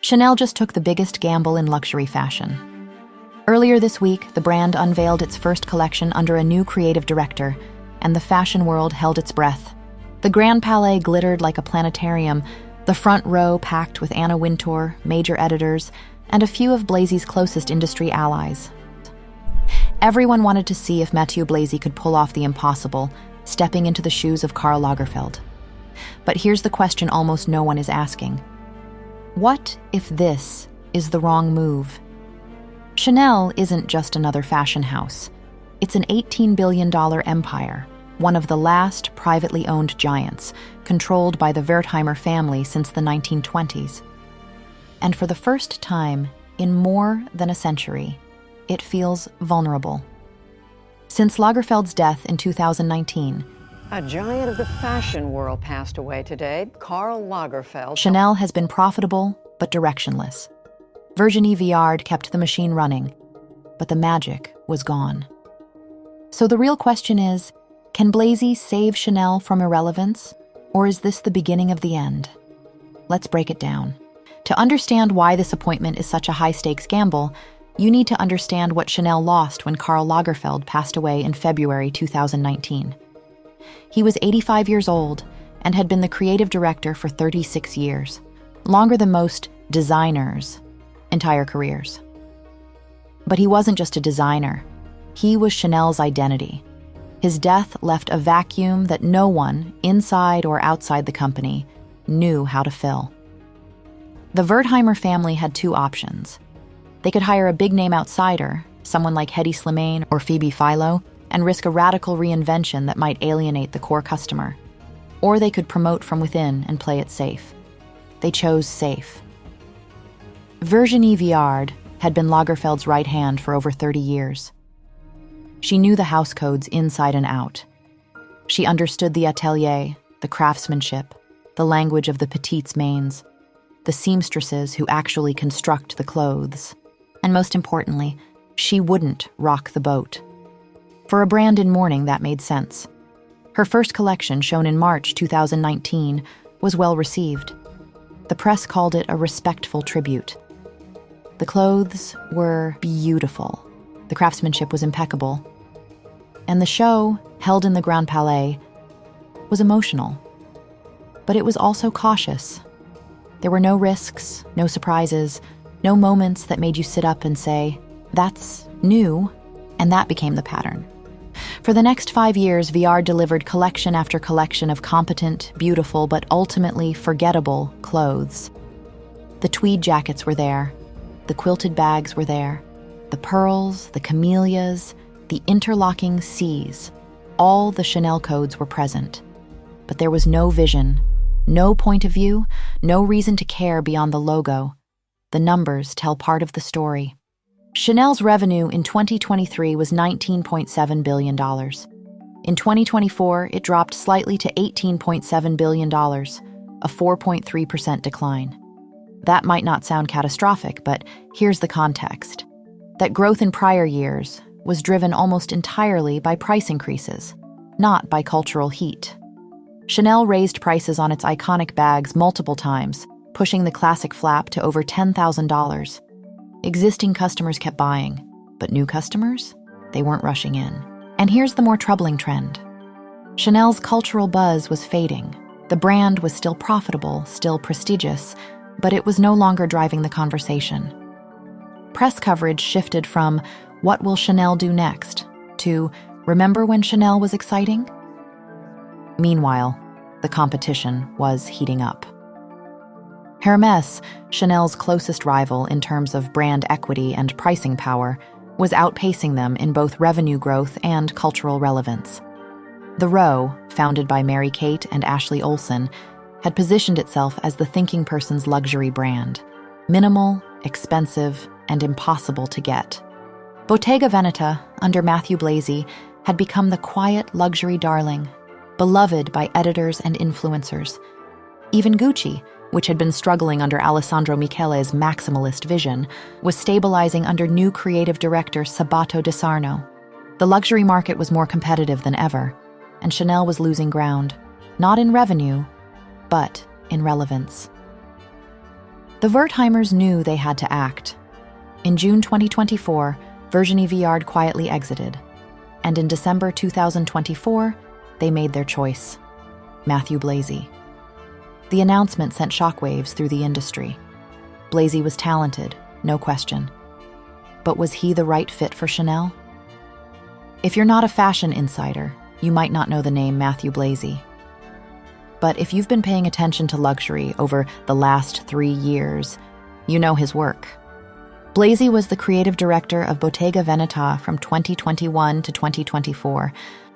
Chanel just took the biggest gamble in luxury fashion. Earlier this week, the brand unveiled its first collection under a new creative director, and the fashion world held its breath. The Grand Palais glittered like a planetarium, the front row packed with Anna Wintour, major editors, and a few of Blazy's closest industry allies. Everyone wanted to see if Matthieu Blazy could pull off the impossible, stepping into the shoes of Karl Lagerfeld. But here's the question almost no one is asking. What if this is the wrong move? Chanel isn't just another fashion house. It's an $18 billion empire, one of the last privately owned giants, controlled by the Wertheimer family since the 1920s. And for the first time in more than a century, it feels vulnerable. Since Lagerfeld's death in 2019, a giant of the fashion world passed away today, Karl Lagerfeld. Chanel has been profitable but directionless. Virginie Viard kept the machine running, but the magic was gone. So the real question is, can Blazy save Chanel from irrelevance, or is this the beginning of the end? Let's break it down. To understand why this appointment is such a high-stakes gamble, you need to understand what Chanel lost when Karl Lagerfeld passed away in February 2019. He was 85 years old and had been the creative director for 36 years, longer than most designers' entire careers. But he wasn't just a designer. He was Chanel's identity. His death left a vacuum that no one, inside or outside the company, knew how to fill. The Wertheimer family had two options. They could hire a big-name outsider, someone like Hedi Slimane or Phoebe Philo, and risk a radical reinvention that might alienate the core customer. Or they could promote from within and play it safe. They chose safe. Virginie Viard had been Lagerfeld's right hand for over 30 years. She knew the house codes inside and out. She understood the atelier, the craftsmanship, the language of the petites mains, the seamstresses who actually construct the clothes. And most importantly, she wouldn't rock the boat. For a brand in mourning, that made sense. Her first collection, shown in March 2019, was well received. The press called it a respectful tribute. The clothes were beautiful. The craftsmanship was impeccable. And the show, held in the Grand Palais, was emotional. But it was also cautious. There were no risks, no surprises, no moments that made you sit up and say, "That's new," and that became the pattern. For the next 5 years, Viard delivered collection after collection of competent, beautiful, but ultimately forgettable clothes. The tweed jackets were there. The quilted bags were there. The pearls, the camellias, the interlocking C's. All the Chanel codes were present. But there was no vision, no point of view, no reason to care beyond the logo. The numbers tell part of the story. Chanel's revenue in 2023 was $19.7 billion. In 2024, it dropped slightly to $18.7 billion, a 4.3% decline. That might not sound catastrophic, but here's the context. That growth in prior years was driven almost entirely by price increases, not by cultural heat. Chanel raised prices on its iconic bags multiple times, pushing the classic flap to over $10,000. Existing customers kept buying, but new customers? They weren't rushing in. And here's the more troubling trend. Chanel's cultural buzz was fading. The brand was still profitable, still prestigious, but it was no longer driving the conversation. Press coverage shifted from, "What will Chanel do next?" to, "Remember when Chanel was exciting?" Meanwhile, the competition was heating up. Hermès, Chanel's closest rival in terms of brand equity and pricing power, was outpacing them in both revenue growth and cultural relevance. The Row, founded by Mary-Kate and Ashley Olsen, had positioned itself as the thinking person's luxury brand. Minimal, expensive, and impossible to get. Bottega Veneta, under Matthieu Blazy, had become the quiet luxury darling, beloved by editors and influencers. Even Gucci, which had been struggling under Alessandro Michele's maximalist vision, was stabilizing under new creative director Sabato De Sarno. The luxury market was more competitive than ever, and Chanel was losing ground, not in revenue, but in relevance. The Wertheimers knew they had to act. In June 2024, Virginie Viard quietly exited, and in December 2024, they made their choice: Matthieu Blazy. The announcement sent shockwaves through the industry. Blazy was talented, no question. But was he the right fit for Chanel? If you're not a fashion insider, you might not know the name Matthieu Blazy. But if you've been paying attention to luxury over the last 3 years, you know his work. Blazy was the creative director of Bottega Veneta from 2021 to 2024,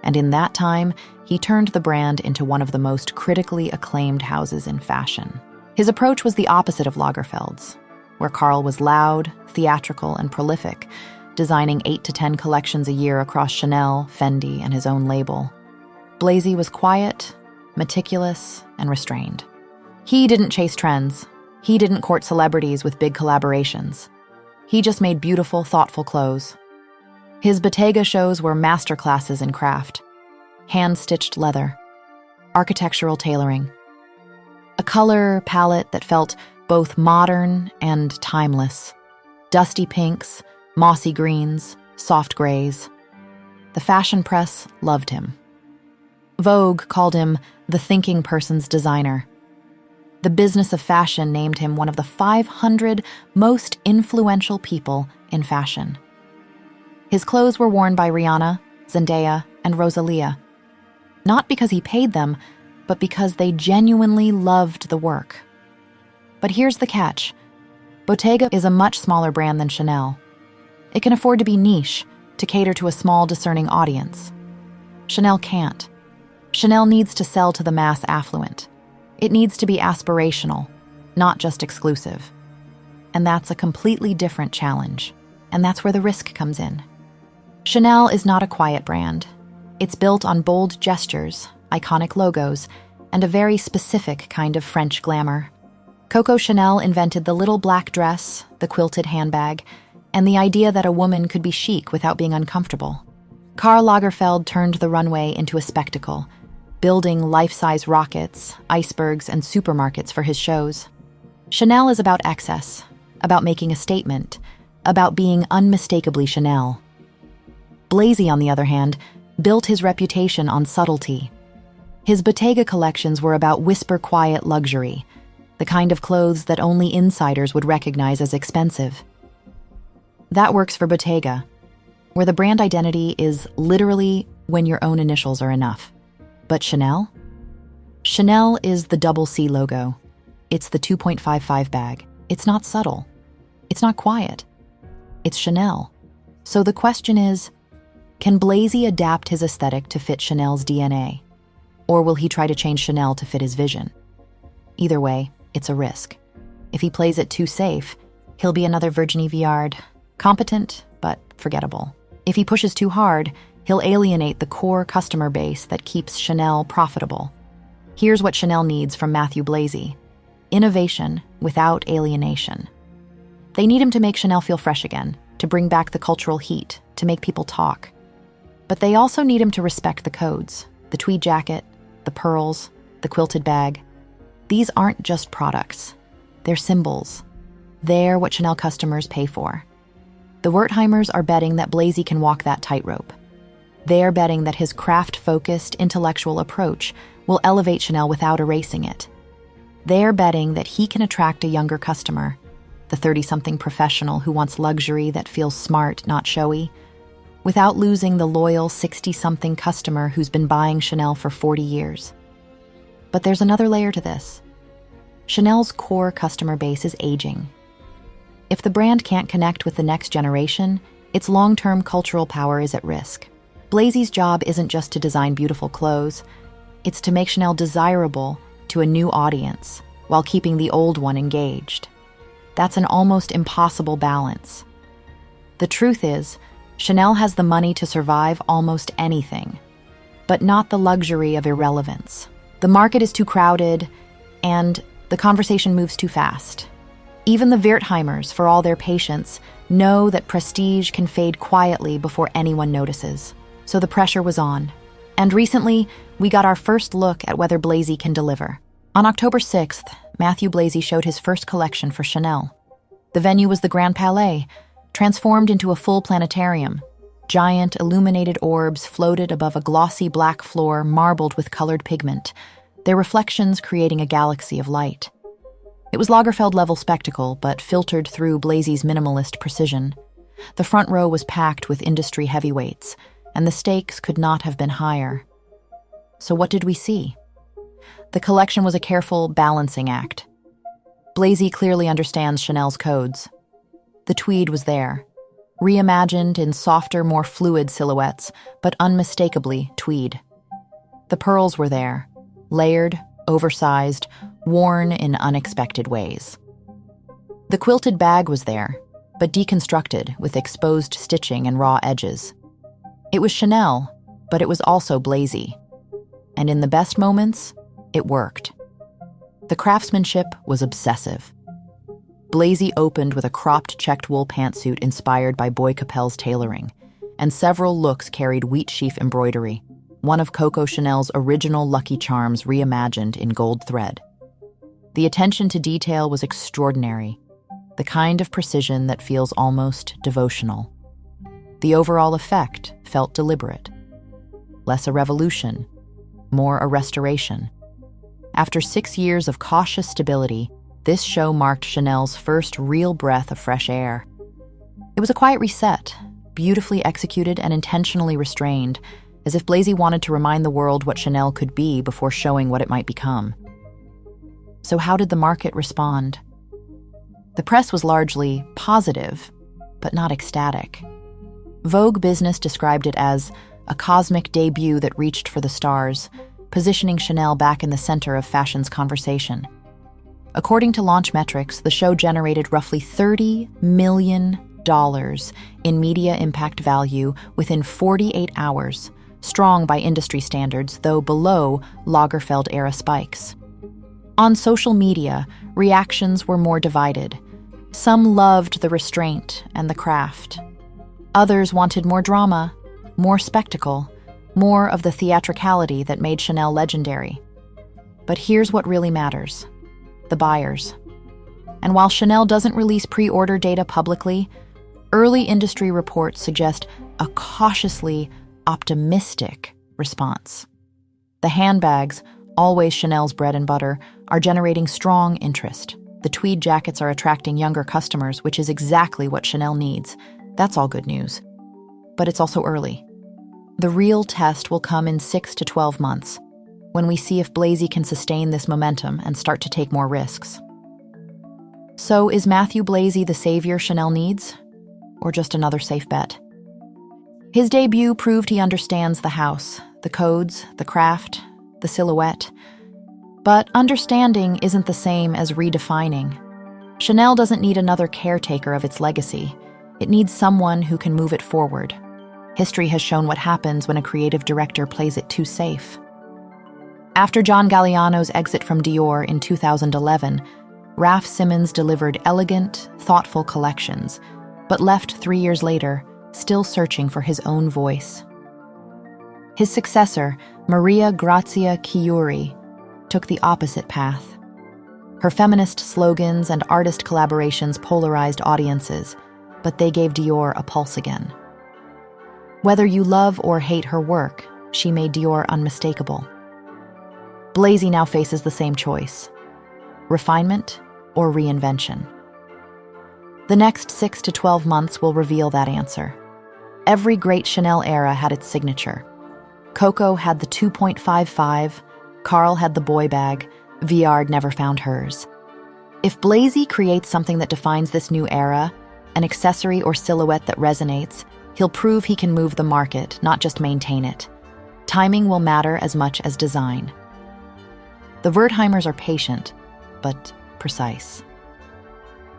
and in that time, he turned the brand into one of the most critically acclaimed houses in fashion. His approach was the opposite of Lagerfeld's, where Karl was loud, theatrical, and prolific, designing 8 to 10 collections a year across Chanel, Fendi, and his own label. Blazy was quiet, meticulous, and restrained. He didn't chase trends. He didn't court celebrities with big collaborations. He just made beautiful, thoughtful clothes. His Bottega shows were masterclasses in craft: hand-stitched leather, architectural tailoring, a color palette that felt both modern and timeless: dusty pinks, mossy greens, soft grays. The fashion press loved him. Vogue called him the thinking person's designer. The business of fashion named him one of the 500 most influential people in fashion. His clothes were worn by Rihanna, Zendaya, and Rosalia, not because he paid them, but because they genuinely loved the work. But here's the catch. Bottega is a much smaller brand than Chanel. It can afford to be niche, to cater to a small, discerning audience. Chanel can't. Chanel needs to sell to the mass affluent. It needs to be aspirational, not just exclusive. And that's a completely different challenge. And that's where the risk comes in. Chanel is not a quiet brand. It's built on bold gestures, iconic logos, and a very specific kind of French glamour. Coco Chanel invented the little black dress, the quilted handbag, and the idea that a woman could be chic without being uncomfortable. Karl Lagerfeld turned the runway into a spectacle, building life-size rockets, icebergs, and supermarkets for his shows. Chanel is about excess, about making a statement, about being unmistakably Chanel. Blazy, on the other hand, built his reputation on subtlety. His Bottega collections were about whisper-quiet luxury, the kind of clothes that only insiders would recognize as expensive. That works for Bottega, where the brand identity is literally when your own initials are enough. But Chanel? Chanel is the double C logo. It's the 2.55 bag. It's not subtle. It's not quiet. It's Chanel. So the question is, can Blazy adapt his aesthetic to fit Chanel's DNA? Or will he try to change Chanel to fit his vision? Either way, it's a risk. If he plays it too safe, he'll be another Virginie Viard, competent but forgettable. If he pushes too hard, he'll alienate the core customer base that keeps Chanel profitable. Here's what Chanel needs from Matthieu Blazy: innovation without alienation. They need him to make Chanel feel fresh again, to bring back the cultural heat, to make people talk. But they also need him to respect the codes: the tweed jacket, the pearls, the quilted bag. These aren't just products. They're symbols. They're what Chanel customers pay for. The Wertheimers are betting that Blazy can walk that tightrope. They're betting that his craft-focused, intellectual approach will elevate Chanel without erasing it. They're betting that he can attract a younger customer, the 30-something professional who wants luxury that feels smart, not showy, without losing the loyal 60-something customer who's been buying Chanel for 40 years. But there's another layer to this. Chanel's core customer base is aging. If the brand can't connect with the next generation, its long-term cultural power is at risk. Blazy's job isn't just to design beautiful clothes, it's to make Chanel desirable to a new audience while keeping the old one engaged. That's an almost impossible balance. The truth is, Chanel has the money to survive almost anything, but not the luxury of irrelevance. The market is too crowded, and the conversation moves too fast. Even the Wertheimers, for all their patience, know that prestige can fade quietly before anyone notices. So the pressure was on. And recently, we got our first look at whether Blazy can deliver. On October 6th, Matthieu Blazy showed his first collection for Chanel. The venue was the Grand Palais, transformed into a full planetarium. Giant illuminated orbs floated above a glossy black floor marbled with colored pigment, their reflections creating a galaxy of light. It was Lagerfeld-level spectacle, but filtered through Blazy's minimalist precision. The front row was packed with industry heavyweights, and the stakes could not have been higher. So what did we see? The collection was a careful balancing act. Blazy clearly understands Chanel's codes. The tweed was there, reimagined in softer, more fluid silhouettes, but unmistakably tweed. The pearls were there, layered, oversized, worn in unexpected ways. The quilted bag was there, but deconstructed with exposed stitching and raw edges. It was Chanel, but it was also Blazy. And in the best moments, it worked. The craftsmanship was obsessive. Blazy opened with a cropped checked wool pantsuit inspired by Boy Capel's tailoring, and several looks carried wheat sheaf embroidery, one of Coco Chanel's original Lucky Charms reimagined in gold thread. The attention to detail was extraordinary, the kind of precision that feels almost devotional. The overall effect felt deliberate. Less a revolution, more a restoration. After 6 years of cautious stability, this show marked Chanel's first real breath of fresh air. It was a quiet reset, beautifully executed and intentionally restrained, as if Blazy wanted to remind the world what Chanel could be before showing what it might become. So how did the market respond? The press was largely positive, but not ecstatic. Vogue Business described it as a cosmic debut that reached for the stars, positioning Chanel back in the center of fashion's conversation. According to launch metrics, the show generated roughly $30 million in media impact value within 48 hours, strong by industry standards, though below Lagerfeld-era spikes. On social media, reactions were more divided. Some loved the restraint and the craft. Others wanted more drama, more spectacle, more of the theatricality that made Chanel legendary. But here's what really matters: the buyers. And while Chanel doesn't release pre-order data publicly, early industry reports suggest a cautiously optimistic response. The handbags, always Chanel's bread and butter, are generating strong interest. The tweed jackets are attracting younger customers, which is exactly what Chanel needs. That's all good news. But it's also early. The real test will come in 6 to 12 months, when we see if Blazy can sustain this momentum and start to take more risks. So is Matthieu Blazy the savior Chanel needs? Or just another safe bet? His debut proved he understands the house, the codes, the craft, the silhouette. But understanding isn't the same as redefining. Chanel doesn't need another caretaker of its legacy. It needs someone who can move it forward. History has shown what happens when a creative director plays it too safe. After John Galliano's exit from Dior in 2011, Raf Simons delivered elegant, thoughtful collections, but left 3 years later, still searching for his own voice. His successor, Maria Grazia Chiuri, took the opposite path. Her feminist slogans and artist collaborations polarized audiences, but they gave Dior a pulse again. Whether you love or hate her work, she made Dior unmistakable. Blazy now faces the same choice: refinement or reinvention. The next 6 to 12 months will reveal that answer. Every great Chanel era had its signature. Coco had the 2.55, Karl had the boy bag, Viard never found hers. If Blazy creates something that defines this new era, an accessory or silhouette that resonates, he'll prove he can move the market, not just maintain it. Timing will matter as much as design. The Wertheimers are patient, but precise.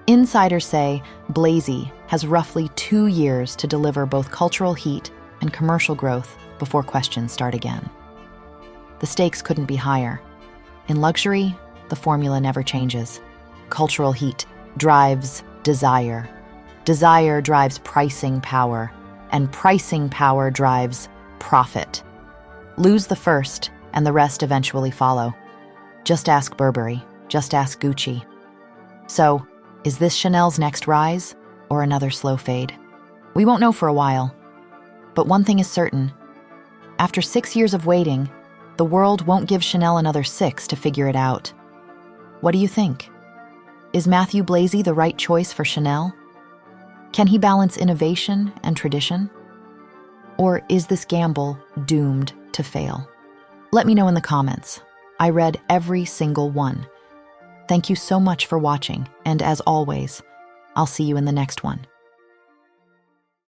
Insiders say Blazy has roughly 2 years to deliver both cultural heat and commercial growth before questions start again. The stakes couldn't be higher. In luxury, the formula never changes. Cultural heat drives desire. Desire drives pricing power, and pricing power drives profit. Lose the first, and the rest eventually follow. Just ask Burberry. Just ask Gucci. So, is this Chanel's next rise or another slow fade? We won't know for a while. But one thing is certain. After 6 years of waiting, the world won't give Chanel another 6 to figure it out. What do you think? Is Matthieu Blazy the right choice for Chanel? Can he balance innovation and tradition? Or is this gamble doomed to fail? Let me know in the comments. I read every single one. Thank you so much for watching, and as always, I'll see you in the next one.